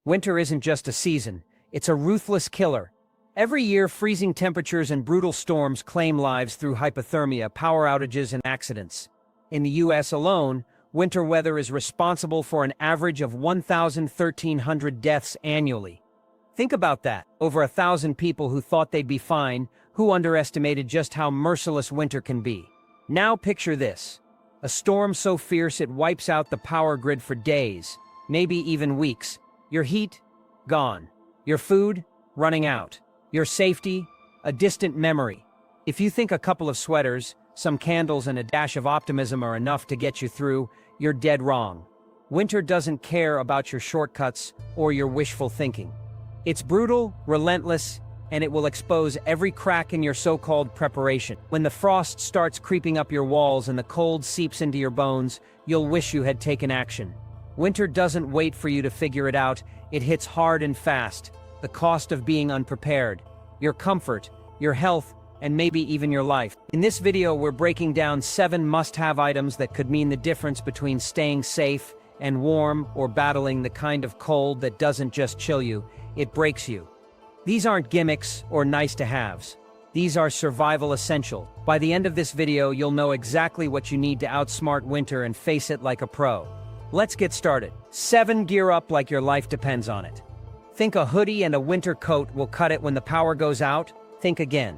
Winter isn't just a season, it's a ruthless killer. Every year, freezing temperatures and brutal storms claim lives through hypothermia, power outages, and accidents. In the US alone, winter weather is responsible for an average of 1,1300 deaths annually. Think about that. Over 1,000 people who thought they'd be fine, who underestimated just how merciless winter can be. Now picture this. A storm so fierce it wipes out the power grid for days, maybe even weeks. Your heat? Gone. Your food? Running out. Your safety? A distant memory. If you think a couple of sweaters, some candles, and a dash of optimism are enough to get you through, you're dead wrong. Winter doesn't care about your shortcuts or your wishful thinking. It's brutal, relentless, and it will expose every crack in your so-called preparation. When the frost starts creeping up your walls and the cold seeps into your bones, you'll wish you had taken action. Winter doesn't wait for you to figure it out, it hits hard and fast. The cost of being unprepared. Your comfort, your health, and maybe even your life. In this video, we're breaking down 7 must-have items that could mean the difference between staying safe and warm or battling the kind of cold that doesn't just chill you, it breaks you. These aren't gimmicks or nice-to-haves. These are survival essential. By the end of this video, you'll know exactly what you need to outsmart winter and face it like a pro. Let's get started. 7. Gear up like your life depends on it. Think a hoodie and a winter coat will cut it when the power goes out? Think again.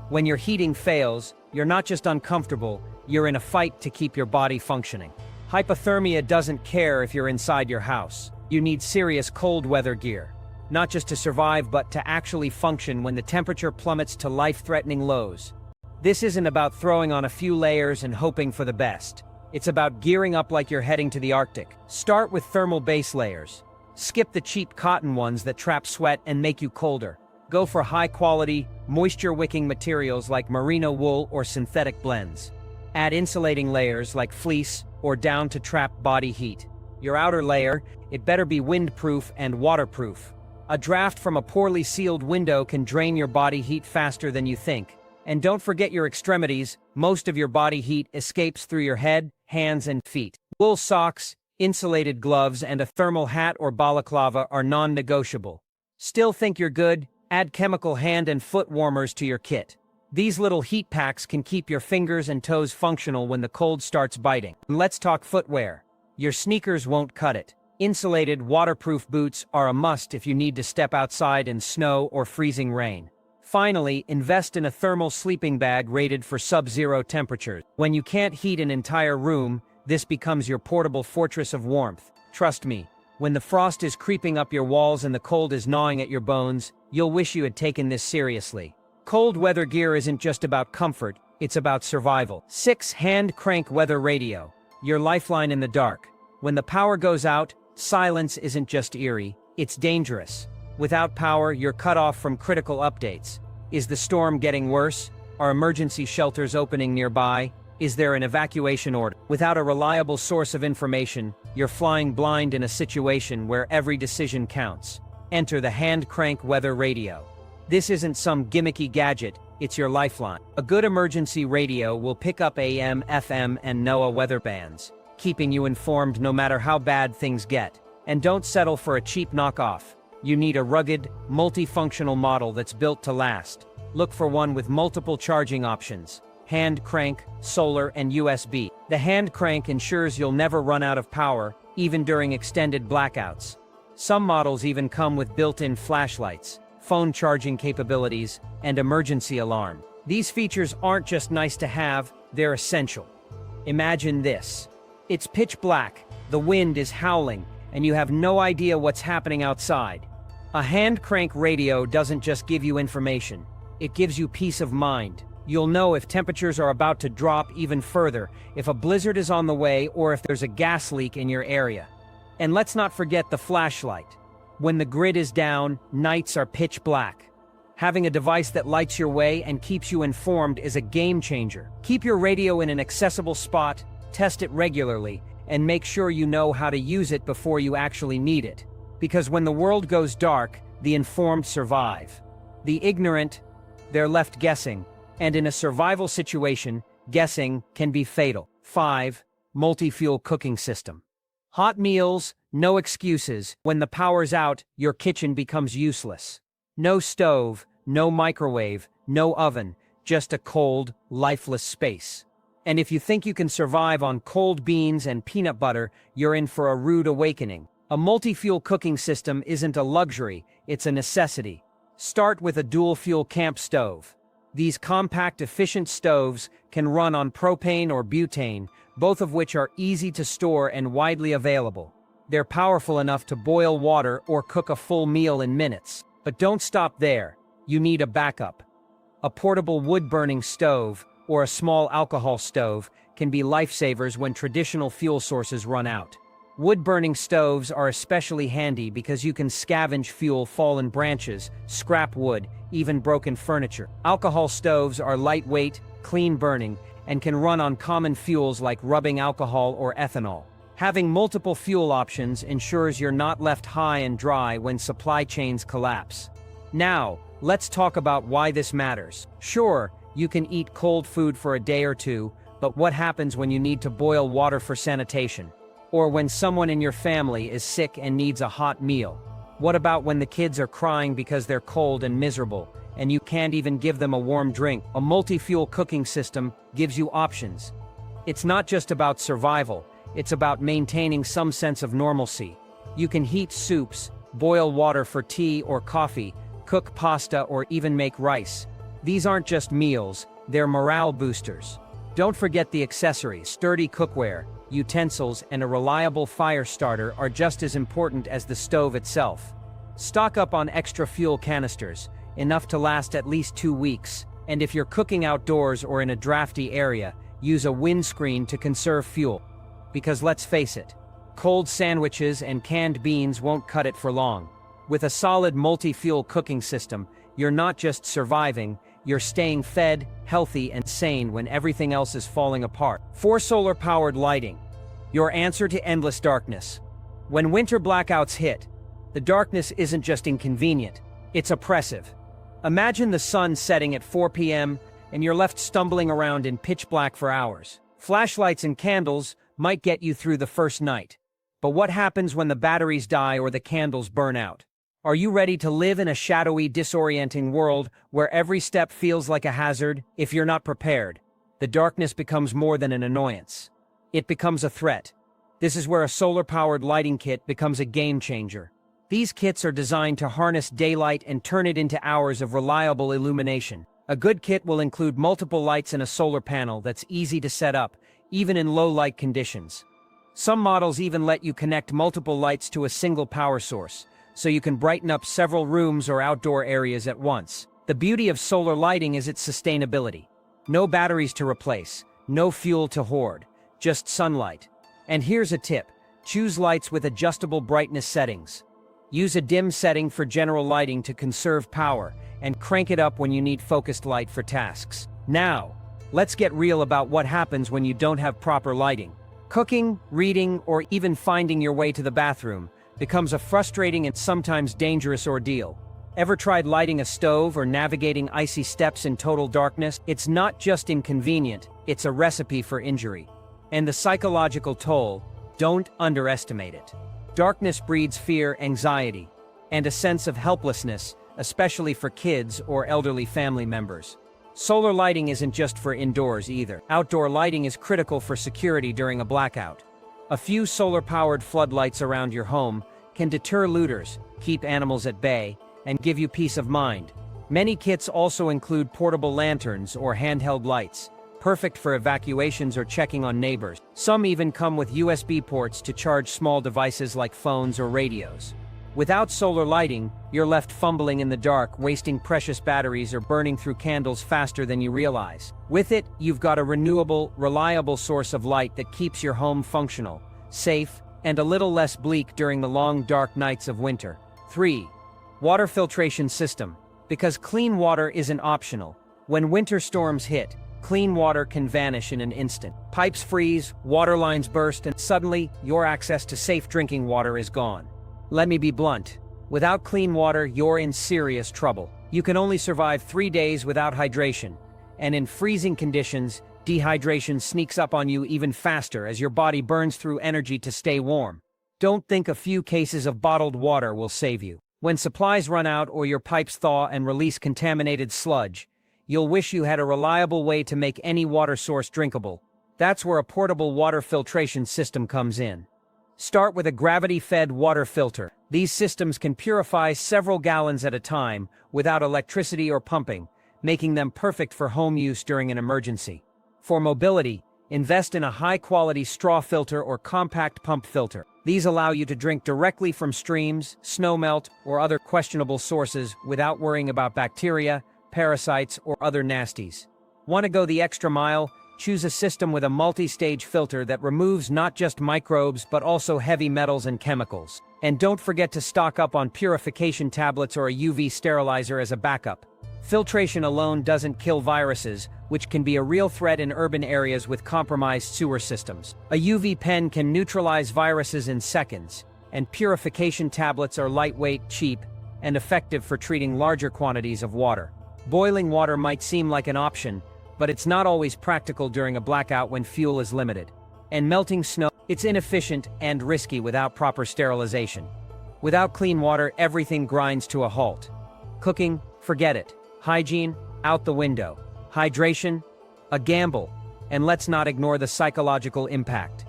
When your heating fails, you're not just uncomfortable, you're in a fight to keep your body functioning. Hypothermia doesn't care if you're inside your house. You need serious cold weather gear. Not just to survive, but to actually function when the temperature plummets to life-threatening lows. This isn't about throwing on a few layers and hoping for the best. It's about gearing up like you're heading to the Arctic. Start with thermal base layers. Skip the cheap cotton ones that trap sweat and make you colder. Go for high-quality, moisture-wicking materials like merino wool or synthetic blends. Add insulating layers like fleece or down to trap body heat. Your outer layer, it better be windproof and waterproof. A draft from a poorly sealed window can drain your body heat faster than you think. And don't forget your extremities. Most of your body heat escapes through your head, hands, and feet. Wool socks, insulated gloves, and a thermal hat or balaclava are non-negotiable. Still think you're good? Add chemical hand and foot warmers to your kit. These little heat packs can keep your fingers and toes functional when the cold starts biting. Let's talk footwear. Your sneakers won't cut it. Insulated, waterproof boots are a must if you need to step outside in snow or freezing rain. Finally, invest in a thermal sleeping bag rated for sub-zero temperatures. When you can't heat an entire room, this becomes your portable fortress of warmth. Trust me, when the frost is creeping up your walls and the cold is gnawing at your bones, you'll wish you had taken this seriously. Cold weather gear isn't just about comfort, it's about survival. 6. Hand crank weather radio. Your lifeline in the dark. When the power goes out, silence isn't just eerie, it's dangerous. Without power, you're cut off from critical updates. Is the storm getting worse? Are emergency shelters opening nearby? Is there an evacuation order? Without a reliable source of information, you're flying blind in a situation where every decision counts. Enter the hand crank weather radio. This isn't some gimmicky gadget, it's your lifeline. A good emergency radio will pick up AM, FM, and NOAA weather bands, keeping you informed no matter how bad things get. And don't settle for a cheap knockoff. You need a rugged, multifunctional model that's built to last. Look for one with multiple charging options: hand crank, solar, and USB. The hand crank ensures you'll never run out of power, even during extended blackouts. Some models even come with built-in flashlights, phone charging capabilities, and emergency alarm. These features aren't just nice to have, they're essential. Imagine this. It's pitch black, the wind is howling, and you have no idea what's happening outside. A hand crank radio doesn't just give you information, it gives you peace of mind. You'll know if temperatures are about to drop even further, if a blizzard is on the way, or if there's a gas leak in your area. And let's not forget the flashlight. When the grid is down, nights are pitch black. Having a device that lights your way and keeps you informed is a game changer. Keep your radio in an accessible spot, test it regularly, and make sure you know how to use it before you actually need it. Because when the world goes dark, the informed survive. The ignorant, they're left guessing, and in a survival situation, guessing can be fatal. 5. Multifuel cooking system. Hot meals, no excuses. When the power's out, your kitchen becomes useless. No stove, no microwave, no oven, just a cold, lifeless space. And if you think you can survive on cold beans and peanut butter, you're in for a rude awakening. A multi-fuel cooking system isn't a luxury, it's a necessity. Start with a dual-fuel camp stove. These compact, efficient stoves can run on propane or butane, both of which are easy to store and widely available. They're powerful enough to boil water or cook a full meal in minutes. But don't stop there. You need a backup. A portable wood-burning stove or a small alcohol stove can be lifesavers when traditional fuel sources run out. Wood-burning stoves are especially handy because you can scavenge fuel, fallen branches, scrap wood, even broken furniture. Alcohol stoves are lightweight, clean-burning, and can run on common fuels like rubbing alcohol or ethanol. Having multiple fuel options ensures you're not left high and dry when supply chains collapse. Now, let's talk about why this matters. Sure, you can eat cold food for a day or two, but what happens when you need to boil water for sanitation? Or when someone in your family is sick and needs a hot meal? What about when the kids are crying because they're cold and miserable, and you can't even give them a warm drink? A multi-fuel cooking system gives you options. It's not just about survival, it's about maintaining some sense of normalcy. You can heat soups, boil water for tea or coffee, cook pasta, or even make rice. These aren't just meals, they're morale boosters. Don't forget the accessories. Sturdy cookware, utensils, and a reliable fire starter are just as important as the stove itself. Stock up on extra fuel canisters, enough to last at least 2 weeks. And if you're cooking outdoors or in a drafty area, use a windscreen to conserve fuel. Because let's face it, cold sandwiches and canned beans won't cut it for long. With a solid multi-fuel cooking system, you're not just surviving, you're staying fed, healthy, and sane when everything else is falling apart. For solar-powered lighting, your answer to endless darkness. When winter blackouts hit, the darkness isn't just inconvenient, it's oppressive. Imagine the sun setting at 4 p.m. and you're left stumbling around in pitch black for hours. Flashlights and candles might get you through the first night. But what happens when the batteries die or the candles burn out? Are you ready to live in a shadowy, disorienting world where every step feels like a hazard? If you're not prepared, the darkness becomes more than an annoyance. It becomes a threat. This is where a solar-powered lighting kit becomes a game changer. These kits are designed to harness daylight and turn it into hours of reliable illumination. A good kit will include multiple lights and a solar panel that's easy to set up, even in low-light conditions. Some models even let you connect multiple lights to a single power source, so you can brighten up several rooms or outdoor areas at once. The beauty of solar lighting is its sustainability. No batteries to replace, no fuel to hoard, just sunlight. And here's a tip: choose lights with adjustable brightness settings. Use a dim setting for general lighting to conserve power, and crank it up when you need focused light for tasks. Now, let's get real about what happens when you don't have proper lighting. Cooking, reading, or even finding your way to the bathroom becomes a frustrating and sometimes dangerous ordeal. Ever tried lighting a stove or navigating icy steps in total darkness? It's not just inconvenient, it's a recipe for injury. And the psychological toll, don't underestimate it. Darkness breeds fear, anxiety, and a sense of helplessness, especially for kids or elderly family members. Solar lighting isn't just for indoors either. Outdoor lighting is critical for security during a blackout. A few solar-powered floodlights around your home can deter looters, keep animals at bay, and give you peace of mind. Many kits also include portable lanterns or handheld lights, perfect for evacuations or checking on neighbors. Some even come with USB ports to charge small devices like phones or radios. Without solar lighting, you're left fumbling in the dark, wasting precious batteries or burning through candles faster than you realize. With it, you've got a renewable, reliable source of light that keeps your home functional, safe, and a little less bleak during the long, dark nights of winter. 3. Water filtration system. Because clean water isn't optional. When winter storms hit, clean water can vanish in an instant. Pipes freeze, water lines burst, and suddenly, your access to safe drinking water is gone. Let me be blunt. Without clean water, you're in serious trouble. You can only survive 3 days without hydration, and in freezing conditions, Dehydration sneaks up on you even faster as your body burns through energy to stay warm. Don't think a few cases of bottled water will save you. When supplies run out or your pipes thaw and release contaminated sludge, you'll wish you had a reliable way to make any water source drinkable. That's where a portable water filtration system comes in. Start with a gravity-fed water filter. These systems can purify several gallons at a time without electricity or pumping, making them perfect for home use during an emergency. For mobility, invest in a high-quality straw filter or compact pump filter. These allow you to drink directly from streams, snowmelt, or other questionable sources without worrying about bacteria, parasites, or other nasties. Want to go the extra mile? Choose a system with a multi-stage filter that removes not just microbes but also heavy metals and chemicals. And don't forget to stock up on purification tablets or a UV sterilizer as a backup. Filtration alone doesn't kill viruses, which can be a real threat in urban areas with compromised sewer systems. A UV pen can neutralize viruses in seconds, and purification tablets are lightweight, cheap, and effective for treating larger quantities of water. Boiling water might seem like an option, but it's not always practical during a blackout when fuel is limited. And melting snow, it's inefficient and risky without proper sterilization. Without clean water, everything grinds to a halt. Cooking, forget it. Hygiene, out the window. Hydration, a gamble. And let's not ignore the psychological impact.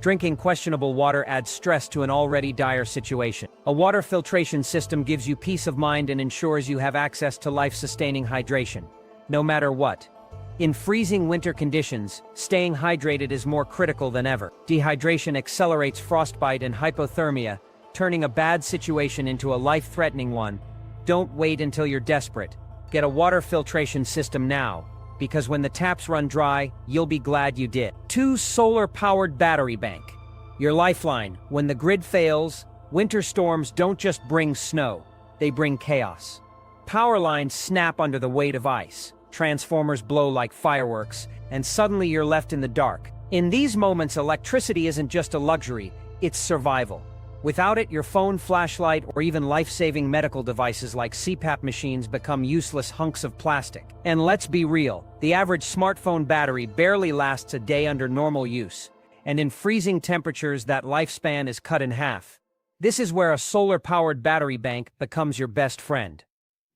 Drinking questionable water adds stress to an already dire situation. A water filtration system gives you peace of mind and ensures you have access to life-sustaining hydration, no matter what. In freezing winter conditions, staying hydrated is more critical than ever. Dehydration accelerates frostbite and hypothermia, turning a bad situation into a life-threatening one. Don't wait until you're desperate. Get a water filtration system now, because when the taps run dry, you'll be glad you did. 2 solar-powered battery bank. Your lifeline. When the grid fails, winter storms don't just bring snow, they bring chaos. Power lines snap under the weight of ice. Transformers blow like fireworks, and suddenly you're left in the dark. In these moments, electricity isn't just a luxury, it's survival. Without it, your phone, flashlight, or even life-saving medical devices like CPAP machines become useless hunks of plastic. And let's be real, the average smartphone battery barely lasts a day under normal use, and in freezing temperatures that lifespan is cut in half. This is where a solar-powered battery bank becomes your best friend.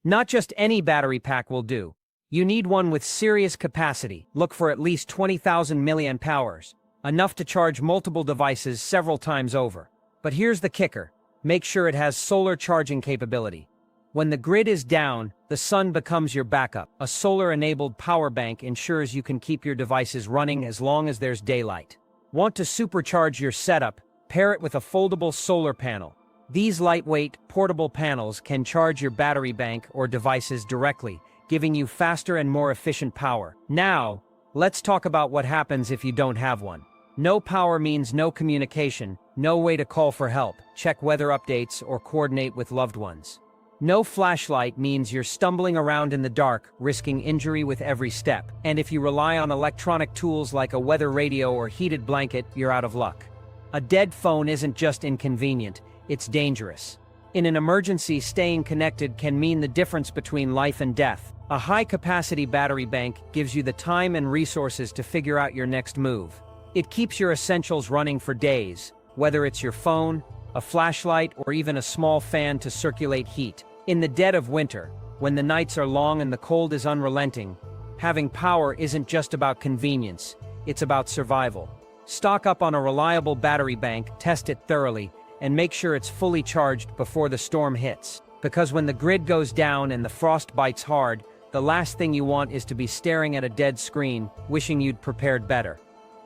Not just any battery pack will do. You need one with serious capacity. Look for at least 20,000 milliamp hours, enough to charge multiple devices several times over. But here's the kicker. Make sure it has solar charging capability. When the grid is down, the sun becomes your backup. A solar-enabled power bank ensures you can keep your devices running as long as there's daylight. Want to supercharge your setup? Pair it with a foldable solar panel. These lightweight, portable panels can charge your battery bank or devices directly, giving you faster and more efficient power. Now, let's talk about what happens if you don't have one. No power means no communication, no way to call for help, check weather updates, or coordinate with loved ones. No flashlight means you're stumbling around in the dark, risking injury with every step. And if you rely on electronic tools like a weather radio or heated blanket, you're out of luck. A dead phone isn't just inconvenient, it's dangerous. In an emergency, staying connected can mean the difference between life and death. A high-capacity battery bank gives you the time and resources to figure out your next move. It keeps your essentials running for days, whether it's your phone, a flashlight, or even a small fan to circulate heat. In the dead of winter, when the nights are long and the cold is unrelenting, having power isn't just about convenience, it's about survival. Stock up on a reliable battery bank, test it thoroughly, and make sure it's fully charged before the storm hits. Because when the grid goes down and the frost bites hard, the last thing you want is to be staring at a dead screen, wishing you'd prepared better.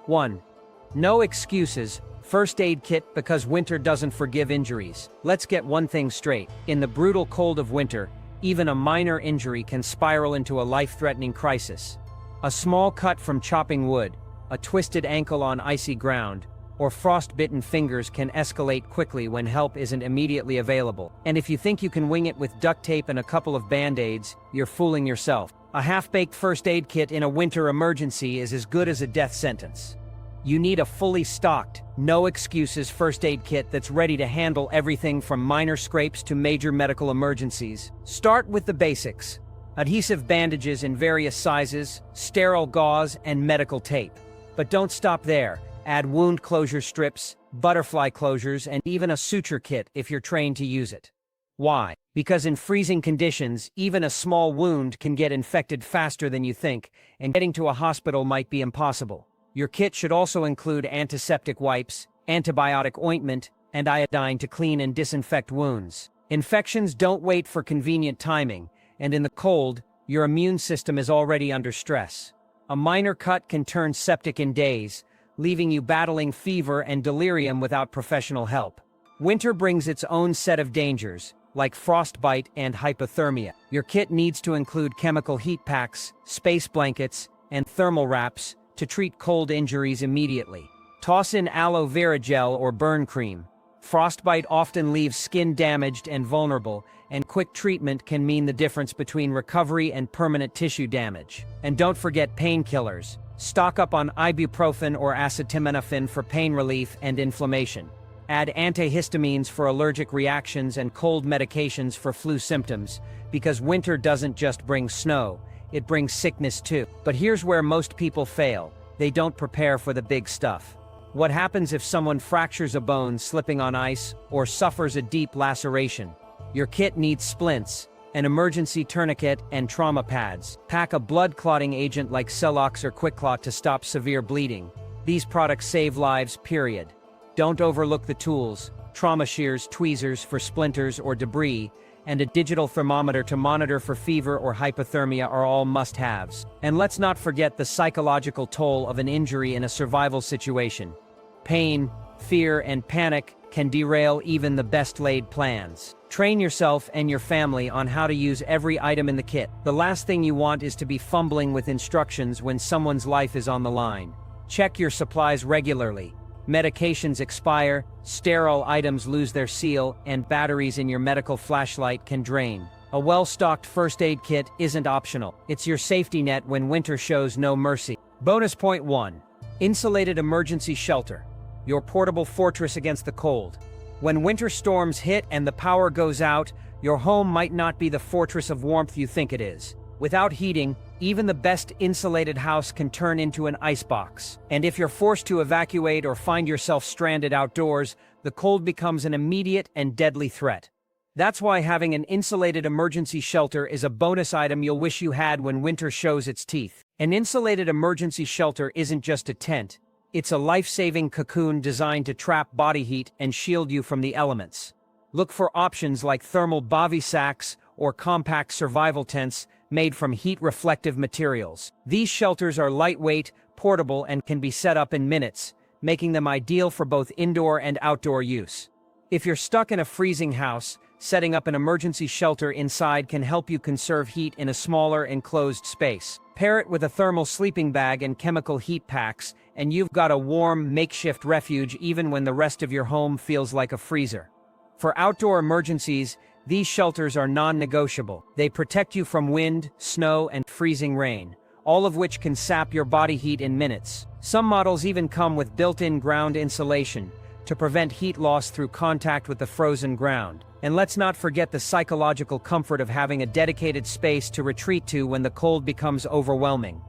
1. No excuses. First aid kit, because winter doesn't forgive injuries. Let's get one thing straight. In the brutal cold of winter, even a minor injury can spiral into a life-threatening crisis. A small cut from chopping wood, a twisted ankle on icy ground, or frost-bitten fingers can escalate quickly when help isn't immediately available. And if you think you can wing it with duct tape and a couple of band-aids, you're fooling yourself. A half-baked first aid kit in a winter emergency is as good as a death sentence. You need a fully stocked, no excuses first aid kit that's ready to handle everything from minor scrapes to major medical emergencies. Start with the basics. adhesive bandages in various sizes, sterile gauze, and medical tape. But don't stop there. Add wound closure strips, butterfly closures, and even a suture kit if you're trained to use it. Why? Because in freezing conditions, even a small wound can get infected faster than you think, and getting to a hospital might be impossible. Your kit should also include antiseptic wipes, antibiotic ointment, and iodine to clean and disinfect wounds. Infections don't wait for convenient timing, and in the cold, your immune system is already under stress. A minor cut can turn septic in days, leaving you battling fever and delirium without professional help. Winter brings its own set of dangers, like frostbite and hypothermia. Your kit needs to include chemical heat packs, space blankets, and thermal wraps to treat cold injuries immediately. Toss in aloe vera gel or burn cream. Frostbite often leaves skin damaged and vulnerable, and quick treatment can mean the difference between recovery and permanent tissue damage. And don't forget painkillers. Stock up on ibuprofen or acetaminophen for pain relief and inflammation. Add antihistamines for allergic reactions and cold medications for flu symptoms, because winter doesn't just bring snow, it brings sickness too. But here's where most people fail. They don't prepare for the big stuff. What happens if someone fractures a bone slipping on ice or suffers a deep laceration? Your kit needs splints, an emergency tourniquet, and trauma pads. Pack a blood clotting agent like Celox or QuickClot to stop severe bleeding. These products save lives, period. Don't overlook the tools: trauma shears, tweezers for splinters or debris, and a digital thermometer to monitor for fever or hypothermia are all must-haves. And let's not forget the psychological toll of an injury in a survival situation. Pain, fear, and panic can derail even the best-laid plans. Train yourself and your family on how to use every item in the kit. The last thing you want is to be fumbling with instructions when someone's life is on the line. Check your supplies regularly. Medications expire, sterile items lose their seal, and batteries in your medical flashlight can drain. A well-stocked first aid kit isn't optional. It's your safety net when winter shows no mercy. Bonus point 1. Insulated emergency shelter. Your portable fortress against the cold. When winter storms hit and the power goes out, your home might not be the fortress of warmth you think it is. Without heating, even the best insulated house can turn into an icebox. And if you're forced to evacuate or find yourself stranded outdoors, the cold becomes an immediate and deadly threat. That's why having an insulated emergency shelter is a bonus item you'll wish you had when winter shows its teeth. An insulated emergency shelter isn't just a tent. It's a life-saving cocoon designed to trap body heat and shield you from the elements. Look for options like thermal bivy sacks or compact survival tents made from heat-reflective materials. These shelters are lightweight, portable, and can be set up in minutes, making them ideal for both indoor and outdoor use. If you're stuck in a freezing house, setting up an emergency shelter inside can help you conserve heat in a smaller, enclosed space. Pair it with a thermal sleeping bag and chemical heat packs, and you've got a warm, makeshift refuge even when the rest of your home feels like a freezer. For outdoor emergencies, these shelters are non-negotiable. They protect you from wind, snow, and freezing rain, all of which can sap your body heat in minutes. Some models even come with built-in ground insulation to prevent heat loss through contact with the frozen ground. And let's not forget the psychological comfort of having a dedicated space to retreat to when the cold becomes overwhelming.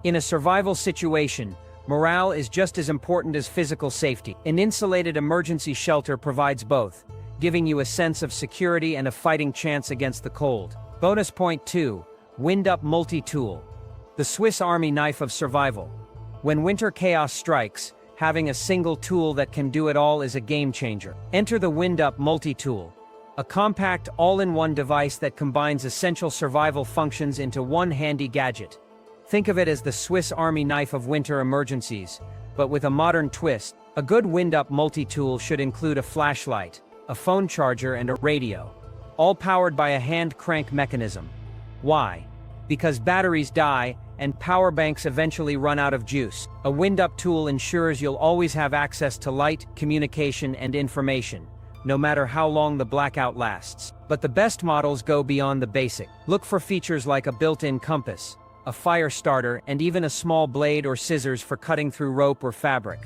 In a survival situation, morale is just as important as physical safety. An insulated emergency shelter provides both, giving you a sense of security and a fighting chance against the cold. Bonus point 2. Wind-Up Multi-Tool. The Swiss Army knife of survival. When winter chaos strikes, having a single tool that can do it all is a game-changer. Enter the Wind-Up Multi-Tool, a compact, all-in-one device that combines essential survival functions into one handy gadget. Think of it as the Swiss Army knife of winter emergencies, but with a modern twist. A good Wind-Up multi-tool should include a flashlight, a phone charger, and a radio, all powered by a hand crank mechanism. Why? Because batteries die and power banks eventually run out of juice. A Wind-Up tool ensures you'll always have access to light, communication, and information, no matter how long the blackout lasts. But the best models go beyond the basic. Look for features like a built-in compass, a fire starter, and even a small blade or scissors for cutting through rope or fabric.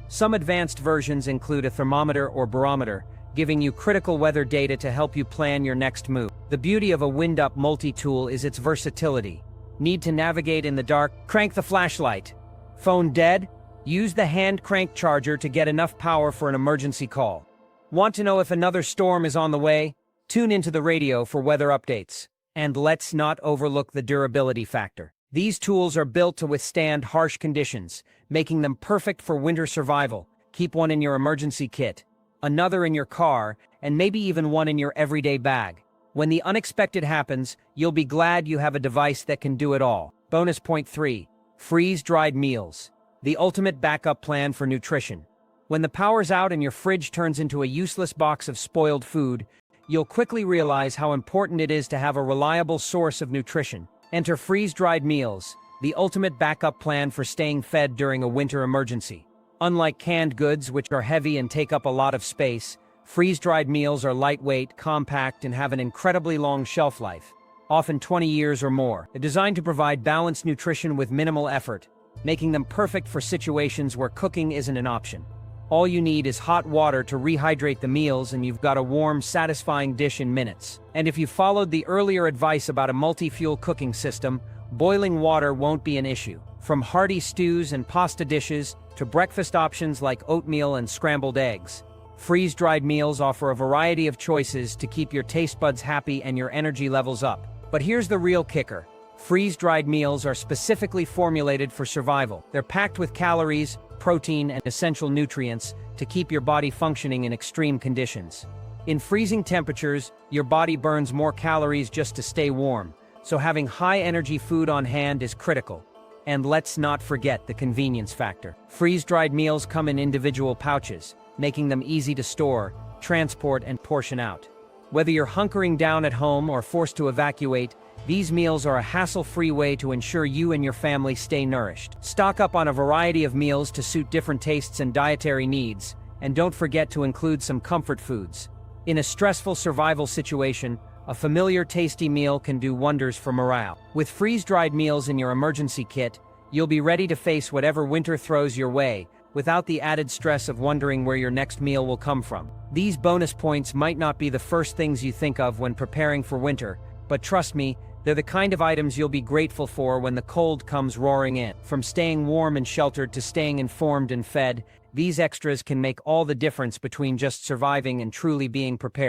Some advanced versions include a thermometer or barometer, giving you critical weather data to help you plan your next move. The beauty of a wind-up multi-tool is its versatility. Need to navigate in the dark? Crank the flashlight. Phone dead? Use the hand crank charger to get enough power for an emergency call. Want to know if another storm is on the way? Tune into the radio for weather updates. And let's not overlook the durability factor. These tools are built to withstand harsh conditions, making them perfect for winter survival. Keep one in your emergency kit, another in your car, and maybe even one in your everyday bag. When the unexpected happens, you'll be glad you have a device that can do it all. Bonus point 3. Freeze-dried meals. The ultimate backup plan for nutrition. When the power's out and your fridge turns into a useless box of spoiled food, you'll quickly realize how important it is to have a reliable source of nutrition. Enter freeze-dried meals, the ultimate backup plan for staying fed during a winter emergency. Unlike canned goods, which are heavy and take up a lot of space, freeze-dried meals are lightweight, compact, and have an incredibly long shelf life, often 20 years or more. They're designed to provide balanced nutrition with minimal effort, making them perfect for situations where cooking isn't an option. All you need is hot water to rehydrate the meals, and you've got a warm, satisfying dish in minutes. And if you followed the earlier advice about a multi-fuel cooking system, boiling water won't be an issue. From hearty stews and pasta dishes to breakfast options like oatmeal and scrambled eggs, freeze-dried meals offer a variety of choices to keep your taste buds happy and your energy levels up. But here's the real kicker. Freeze-dried meals are specifically formulated for survival. They're packed with calories, protein, and essential nutrients to keep your body functioning in extreme conditions. In freezing temperatures, your body burns more calories just to stay warm, so having high-energy food on hand is critical. And let's not forget the convenience factor. Freeze-dried meals come in individual pouches, making them easy to store, transport, and portion out. Whether you're hunkering down at home or forced to evacuate, these meals are a hassle-free way to ensure you and your family stay nourished. Stock up on a variety of meals to suit different tastes and dietary needs, and don't forget to include some comfort foods. In a stressful survival situation, a familiar tasty meal can do wonders for morale. With freeze-dried meals in your emergency kit, you'll be ready to face whatever winter throws your way, without the added stress of wondering where your next meal will come from. These bonus points might not be the first things you think of when preparing for winter, but trust me, they're the kind of items you'll be grateful for when the cold comes roaring in. From staying warm and sheltered to staying informed and fed, these extras can make all the difference between just surviving and truly being prepared.